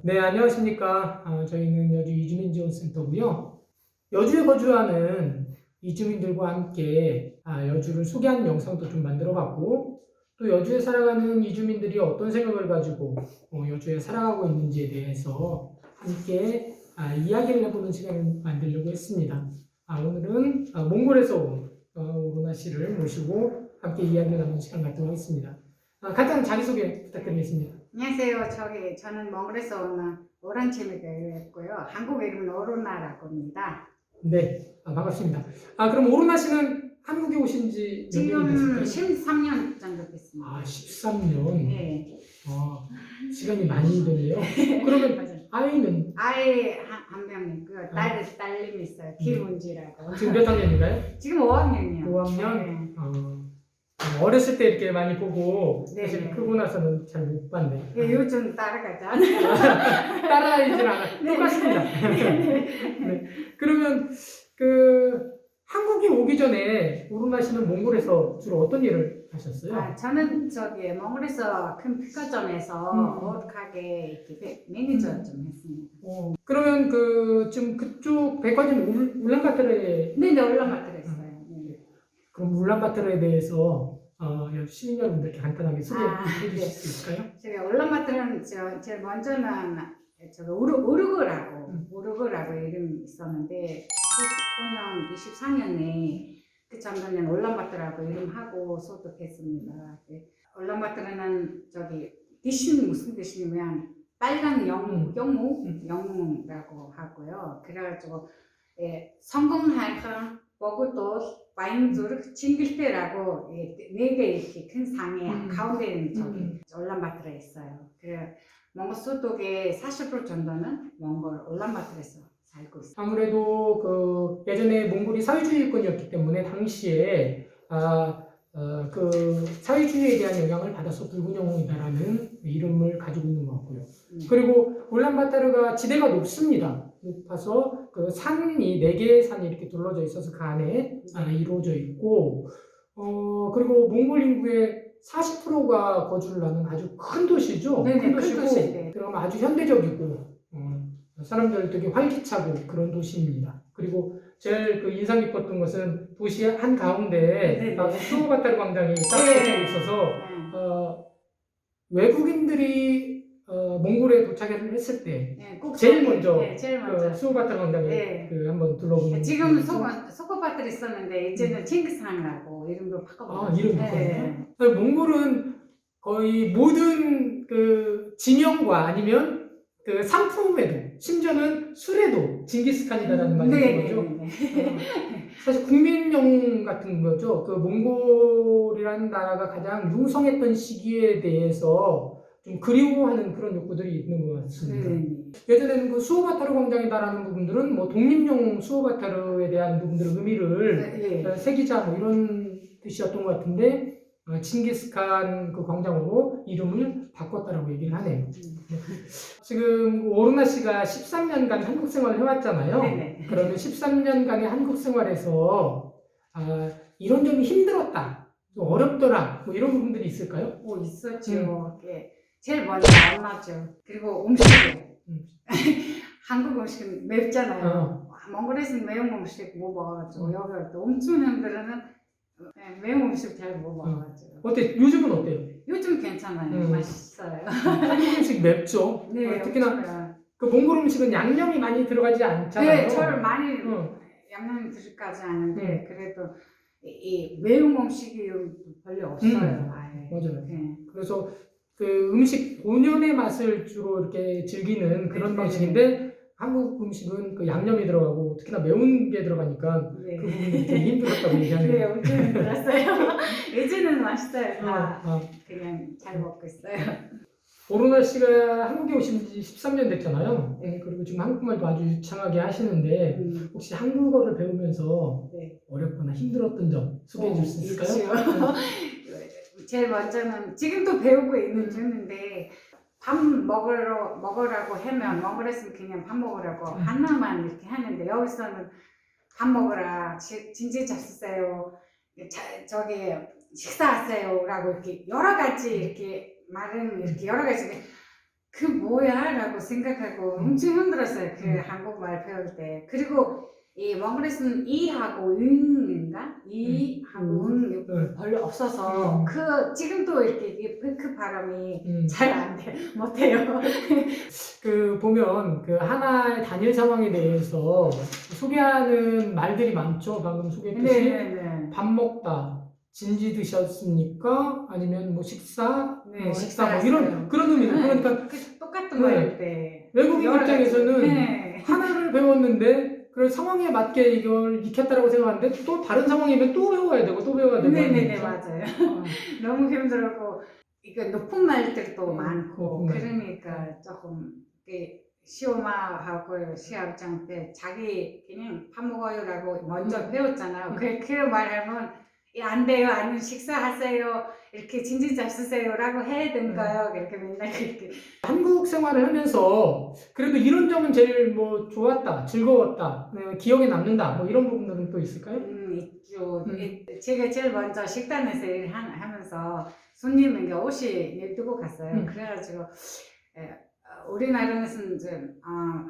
네, 안녕하십니까. 저희는 여주 이주민지원센터고요. 여주에 거주하는 이주민들과 함께 여주를 소개하는 영상도 좀 만들어 봤고, 또 여주에 살아가는 이주민들이 어떤 생각을 가지고 여주에 살아가고 있는지에 대해서 함께 이야기를 해보는 시간을 만들려고 했습니다. 오늘은 몽골에서 온 오로나 씨를 모시고 함께 이야기를 나누는 시간 갖도록 하겠습니다. 간단한 자기소개 부탁드리겠습니다. 안녕하세요. 저는 몽골에서 온 오란체미고요. 한국 이름은 오로나라고 합니다. 네, 반갑습니다. 그럼 오로나 씨는 한국에 오신 지 몇 년이 지금 됐을까요? 13년 정도 됐습니다. 13년. 네. 시간이 많이 되네요. 그러면 맞아요. 아이는 아이 한 명 있고요. 딸내미 있어요. 김은지라고. 지금 몇 학년인가요? 지금 5학년이요. 5학년? 어렸을 때 이렇게 많이 보고 네. 사실 크고 나서는 잘 못 봤네. 네, 요즘 따라가지 않아요. 따라하진 않아. 똑같습니다. 네. 그러면 한국에 오기 전에 오로나 씨는 몽골에서 주로 어떤 일을 하셨어요? 저는 몽골에서 큰 백화점에서 옷 가게 이렇게 매니저 좀 했습니다. 그러면 지금 그쪽 백화점 울란바토르에 네, 올라마트를 했어요. 네. 그럼 울란바토르에 대해서 시민 여러분들께 간단하게 소개해 주실 네. 수 있을까요? 제가 올란바토르는 제일 먼저는 우르그라고 이름이 있었는데 19년 24년에 그 작년에 올란바토르라고 이름하고 소득했습니다. 올란바토르는 대신 무슨 뜻이냐면 빨간 영웅이라고 하고요. 그래가지고 성공할 보고도 와인주르 징글테라고 네 개 이렇게 큰 상에 가운데는 올란바토르에 있어요. 그래 몽골 소득의 40% 정도는 몽골 올란바토르에서 살고 있어요. 아무래도 예전에 몽골이 사회주의권이었기 때문에 당시에 사회주의에 대한 영향을 받아서 붉은 영웅이다라는 이름을 가지고 있는 것 같고요. 그리고 울란바토르가 지대가 높습니다. 높아서 산이 4개의 산이 이렇게 둘러져 있어서 그 안에 이루어져 있고, 그리고 몽골 인구의 40%가 거주를 하는 아주 큰 도시죠. 네네, 큰 큰 도시고, 도시, 네. 그럼 아주 현대적이고 사람들 되게 활기차고 그런 도시입니다. 그리고 제일 인상 깊었던 것은 도시 한 가운데에 수호바타르 광장이 딱 서 있어서 외국인들이 몽골에 도착을 했을 때 제일 먼저 수호바타르 광장에 한번 둘러보는. 지금 소코바토르 있었는데 이제는 칭기스칸이라고 이름도 바꿔봤어요. 이름 바꿨나요? 몽골은 거의 모든 지명과 아니면 상품에도 심지어는 술에도 징기스칸이다라는 말이 있는 거죠. 사실 국민영 같은 거죠. 몽골이라는 나라가 가장 융성했던 시기에 대해서 좀 그리워하는 그런 욕구들이 있는 것 같습니다. 예전에는 수호바타르 광장이다라는 부분들은 독립용 수호바타르에 대한 부분들의 의미를 새기자 이런 뜻이었던 것 같은데 징기스칸 광장으로 이름을 바꿨다라고 얘기를 하네요. 지금 오로나 씨가 13년간 한국 생활을 해왔잖아요. 네네. 그러면 13년간의 한국 생활에서 이런 점이 힘들었다, 좀 어렵더라, 이런 부분들이 있을까요? 있었죠. 제일 먼저 만나죠. 그리고 음식. 한국 음식은 맵잖아요. 몽골에서는 매운 음식 못 먹어가지고 여기 또 엄청남들은 매운 음식 잘 못 먹어가지고. 어때? 요즘은 어때요? 요즘 괜찮아요. 맛있어요. 한국 음식 맵죠? 네, 특히나 몽골 음식은 양념이 많이 들어가지 않잖아요. 네, 저를 많이 양념이 들어가지 않은데 그래도 이 매운 음식이 별로 없어요. 맞아요. 그래서 음식 본연의 맛을 주로 이렇게 즐기는 그런 방식인데 한국 음식은 양념이 들어가고 특히나 매운 게 들어가니까 그 부분이 되게 힘들었다고 얘기하네요. 네, 엄청 힘들었어요. 이제는 맛있어요. 그냥 잘 먹고 있어요. 오로나 씨가 한국에 오신 지 13년 됐잖아요. 그리고 지금 한국말도 아주 유창하게 하시는데 혹시 한국어를 배우면서 어렵거나 힘들었던 점 소개해 줄 수 있을까요? 제일 먼저는 지금도 배우고 있는 중인데 밥 먹으라고 하면 몽골에서는 그냥 밥 먹으라고 하나만 이렇게 하는데 여기서는 밥 먹으라, 진지 잡수세요, 식사하세요라고 이렇게 여러 가지 이렇게 말은 이렇게 여러 가지 그 뭐야? 라고 생각하고 엄청 힘들었어요. 그 한국말 배울 때. 그리고 이 몽골에서는 이하고 응인가? 이하고 응 별로 없어서 그 지금도 이렇게 그 발음이 잘 안 돼. 못해요. 그 보면 그 하나의 단일 상황에 대해서 소개하는 말들이 많죠. 방금 소개했듯이 네네네. 밥 먹다, 진지 드셨습니까? 아니면 뭐 식사, 네, 식사 뭐 이런 식사했어요. 그런 의미죠. 네. 그러니까 그 똑같은 네. 말일 때. 외국인 여러 가지. 입장에서는 네. 하나를 배웠는데 그 상황에 맞게 이걸 익혔다라고 생각하는데 또 다른 상황이면 또 배워야 되고 또 배워야 되고. 네네네, 하는 거죠. 맞아요. 너무 힘들고 이거 높은 말들도 많고 높은 말. 그러니까 조금 시엄마하고 시합장 때 자기 그냥 밥 먹어요라고 먼저 배웠잖아요. 그 말하면 안 돼요, 아니면 식사하세요, 이렇게 진지 잡수세요라고 해야 되는가요? 이렇게 맨날 그렇게. 한국 생활을 하면서 그래도 이런 점은 제일 뭐 좋았다, 즐거웠다, 기억에 남는다, 뭐 이런 부분들은 또 있을까요? 있죠. 제가 제일 먼저 식당에서 일하면서 손님에게 옷이 내두고 갔어요. 그래가지고 우리나라에서는 이제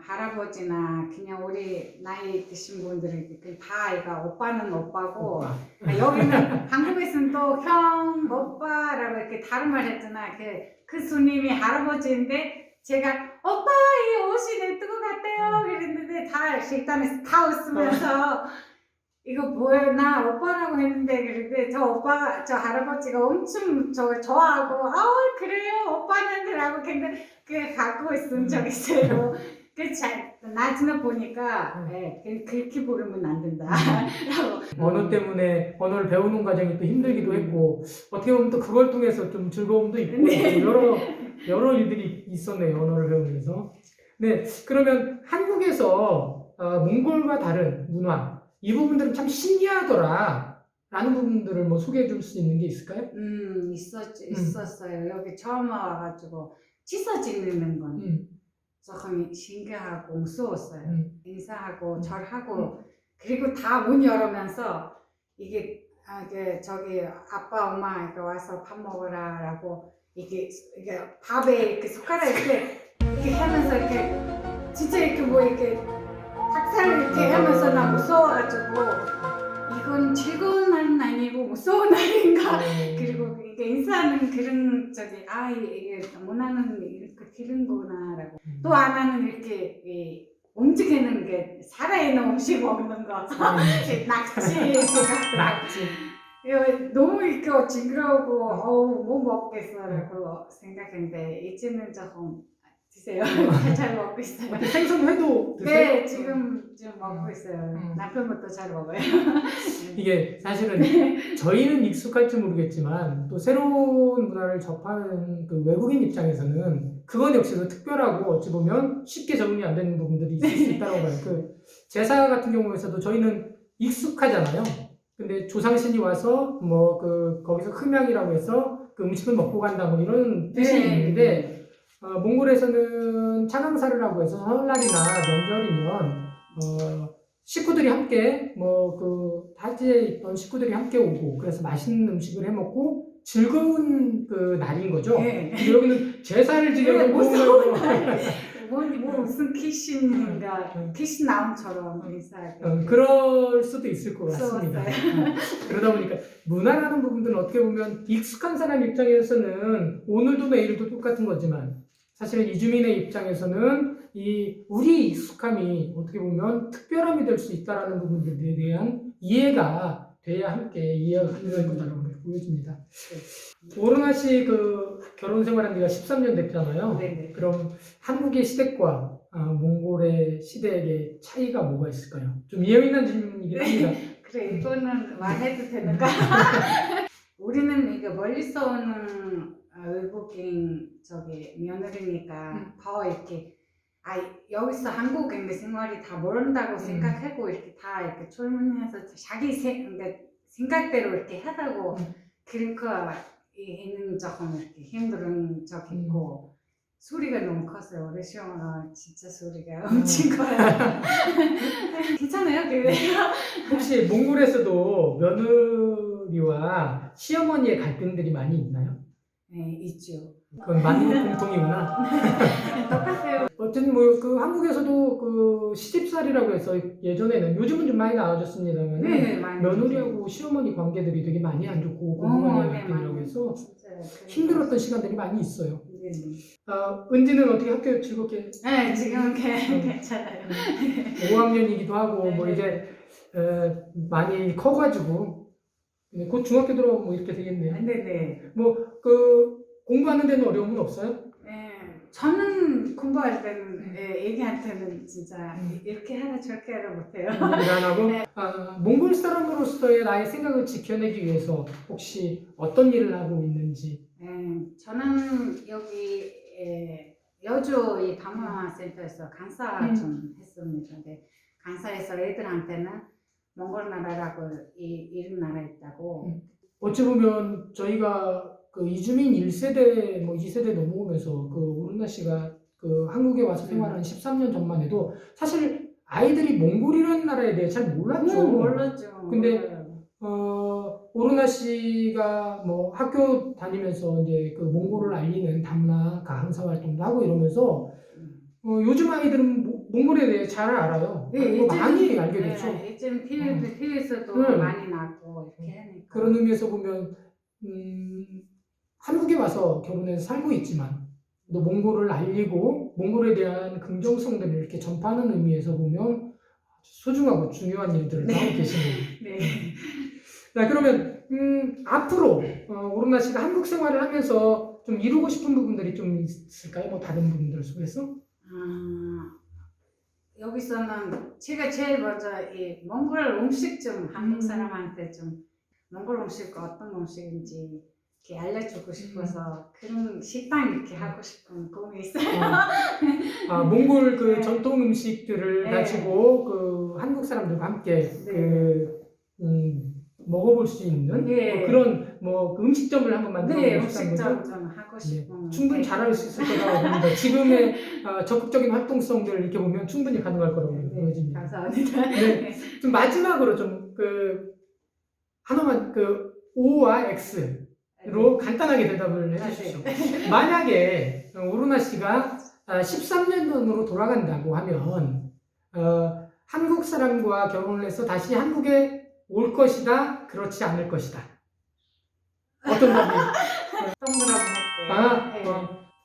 할아버지나 그냥 우리 나이 드신 분들이 다 이거 오빠는 오빠고 여기는 한국에서는 또 형, 오빠라고 이렇게 다른 말 했잖아. 그 손님이 할아버지인데 제가 오빠 이 옷이 내두고 갔대요 그랬는데 다 식당에서 다 웃으면서 이거 뭐야 나 오빠라고 했는데 그런데 저 할아버지가 엄청 저 좋아하고 그래요 오빠는 라고 근데 그 갖고 있은 적 있어요. 나중에 보니까 그렇게 부르면 안 된다. 언어 때문에 언어를 배우는 과정이 또 힘들기도 했고 어떻게 보면 또 그걸 통해서 좀 즐거움도 있고 네. 여러 일들이 있었네요. 언어를 배우면서. 네, 그러면 한국에서 몽골과 다른 문화 이 부분들은 참 신기하더라 라는 부분들을 뭐 소개해 줄 수 있는 게 있을까요? 있었어요. 여기 처음 와가지고 치사 지내는 건 조금 신기하고 무서웠어요. 인사하고 절하고 그리고 다 문 열으면서 이게 저기 아빠 엄마 이렇게 와서 밥 먹으라라고 이게 밥에 이렇게 숟가락 이렇게 하면서 이렇게 진짜 이렇게 뭐 이렇게 닭살 이렇게 하면서 나 무서워가지고 이건 즐거운 날은 아니고 무서운 날인가. 그리고 이게 인사하는 그런 이게 문화는 이렇게 기른구나라고. 또 하나는 이렇게 움직이는 게 살아있는 음식 먹는 거. 낙지 이렇게 낙지. 너무 이렇게 징그러우고 못 먹겠어라고 생각했는데 이제는 조금 드세요. 잘 먹고 있어요. 생선회도 드세요? 네, 지금 먹고 있어요. 남편부터 잘 먹어요. 이게 사실은 저희는 익숙할지 모르겠지만 또 새로운 문화를 접하는 그 외국인 입장에서는 그건 역시도 특별하고 어찌 보면 쉽게 적응이 안 되는 부분들이 있을 수 있다고 봐요. 그 제사 같은 경우에서도 저희는 익숙하잖아요. 근데 조상신이 와서 뭐 거기서 흠양이라고 해서 그 음식을 먹고 간다 뭐 이런 뜻이 있는데 몽골에서는 차강사를 하고 해서 설날이나 명절이면 식구들이 함께 타지에 있던 식구들이 함께 오고 그래서 맛있는 음식을 해 먹고 즐거운 그 날인 거죠. 네. 근데 여기는 제사를 지내고 무서운 날. 무슨 키신인가 키신 나온처럼 인사하고 그럴 수도 있을 것 같습니다. 무서웠어요. 그러다 보니까 문화라는 부분들은 어떻게 보면 익숙한 사람 입장에서는 오늘도 내일도 똑같은 거지만 사실은 이주민의 입장에서는 우리 익숙함이 어떻게 보면 특별함이 될 수 있다라는 부분들에 대한 이해가 돼야 함께 이해가 가능한 거다라고 보여집니다. 오르나 씨 결혼 생활한 지가 13년 됐잖아요. 네네. 그럼 한국의 시댁과 몽골의 시댁의 차이가 뭐가 있을까요? 좀 예민한 질문이긴 합니다. 그래 이거는 말해도 되는가? 우리는 이게 멀리서 오는 외국인 며느리니까 더 이렇게 여기서 한국인 생활이 다 모른다고 생각하고 이렇게 다 이렇게 출문해서 자기 생각대로 이렇게 하다고 그러니까 있는 조금 이렇게 힘든 적 있고 소리가 너무 컸어요. 우리 시어머니가 진짜 소리가 엄청 커요. 괜찮아요, 그래요? 혹시 몽골에서도 며느리와 시어머니의 갈등들이 많이 있나요? 있죠. 그건 만국 공통이구나. 똑같아요. 어쨌든 뭐 그 한국에서도 그 시집살이라고 해서 예전에는 요즘은 좀 많이 나아졌습니다만 네, 많이 며느리하고 시어머니 관계들이 되게 많이 안 좋고 네, 고부간의 많이. 갈등이라고 해서 진짜 힘들었던 시간들이 많이 있어요. 네, 네. 은지는 어떻게 학교 즐겁게 네, 지금 괜찮아요. 5학년이기도 하고 뭐 이제 많이 커가지고 곧 중학교 들어가면 뭐 이렇게 되겠네요. 네네. 뭐 그 공부하는 데는 어려움은 없어요? 저는 공부할 때는 애기한테는 진짜 이렇게 하라 저렇게 하라 못해요. 일 안 하고 네. 몽골 사람으로서의 나의 생각을 지켜내기 위해서 혹시 어떤 일을 하고 있는지. 저는 여기 여주 이 다문화센터에서 강사 좀 했습니다. 근데 강사에서 애들한테는 몽골 나라라고 이런 나라 있다고. 어찌 보면 저희가 그 이주민 1세대 뭐 2세대 넘어오면서 그 오른나 씨가 그 한국에 와서 생활한 13년 전만 해도 사실 아이들이 몽골이라는 나라에 대해 잘 몰랐죠. 몰랐죠. 근데 몰라요. 오르나 씨가 뭐 학교 다니면서 이제 그 몽골을 알리는 다문화 강사 활동도 하고 이러면서 요즘 아이들은 몽골에 대해 잘 알아요. 그리고 많이 알게 됐죠. 요즘 TV에서도 네. 많이 나고 이렇게 하니까. 그런 의미에서 보면 한국에 와서 결혼해서 살고 있지만 또 몽골을 알리고 몽골에 대한 긍정성들을 이렇게 전파하는 의미에서 보면 소중하고 중요한 일들을 하고 계시네요. 네. 자, 그러면 앞으로 오르나 씨가 한국 생활을 하면서 좀 이루고 싶은 부분들이 좀 있을까요? 뭐 다른 부분들 속에서? 여기서는 제가 제일 먼저 이 몽골 음식 좀 한국 사람한테 좀 몽골 음식 어떤 음식인지 이렇게 알려주고 싶어서 그런 식당 이렇게 하고 싶은 꿈이 있어요. 몽골 그 네. 전통 음식들을 네. 가지고 그 한국 사람들과 함께 먹어볼 수 있는 네. 뭐 그런 뭐 음식점을 한번 만들어 네, 보고 싶다는 음식점 거죠? 좀 하고 싶은. 충분히 잘할 수 있을 거라고 봅니다. 지금의 적극적인 활동성들을 이렇게 보면 충분히 가능할 거라고 보여집니다. 감사합니다. 네. 좀 마지막으로 좀 하나만 O와 X로 간단하게 대답을 해주십시오. 만약에 오르나 씨가 13년 전으로 돌아간다고 하면 한국 사람과 결혼을 해서 다시 한국에 올 것이다, 그렇지 않을 것이다. 어떤 답이에요? 동그랗게.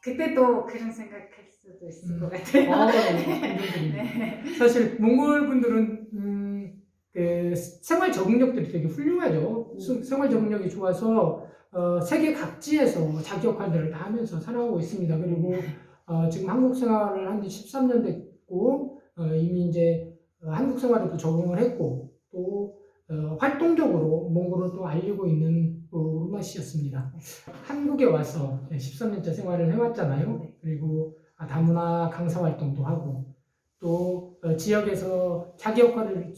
그때 또 그런 생각할 수도 있을 것 같아요. 네. 사실 몽골 분들은 그 생활 적응력들이 되게 훌륭하죠. 생활 적응력이 좋아서 세계 각지에서 자기 역할들을 다 하면서 살아가고 있습니다. 그리고 지금 한국 생활을 한 지 13년 됐고 이미 이제 한국 생활에도 적응을 했고 또 활동적으로 몽골을 또 알리고 있는 오르나 씨였습니다. 한국에 와서 13년째 생활을 해왔잖아요. 그리고 다문화 강사 활동도 하고 또 지역에서 자기 역할을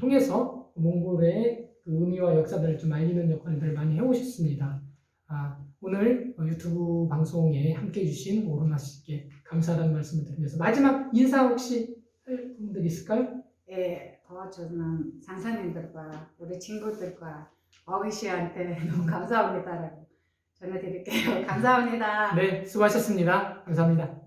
통해서 몽골의 그 의미와 역사들을 좀 알리는 역할들을 많이 해오셨습니다. 오늘 유튜브 방송에 함께 해주신 오르나 씨께 감사하다는 말씀을 드리면서 마지막 인사 혹시 할 분들 있을까요? 도와주는 상사님들과 우리 친구들과 어휘 씨한테 너무 감사합니다라고 전해드릴게요. 감사합니다. 네, 수고하셨습니다. 감사합니다.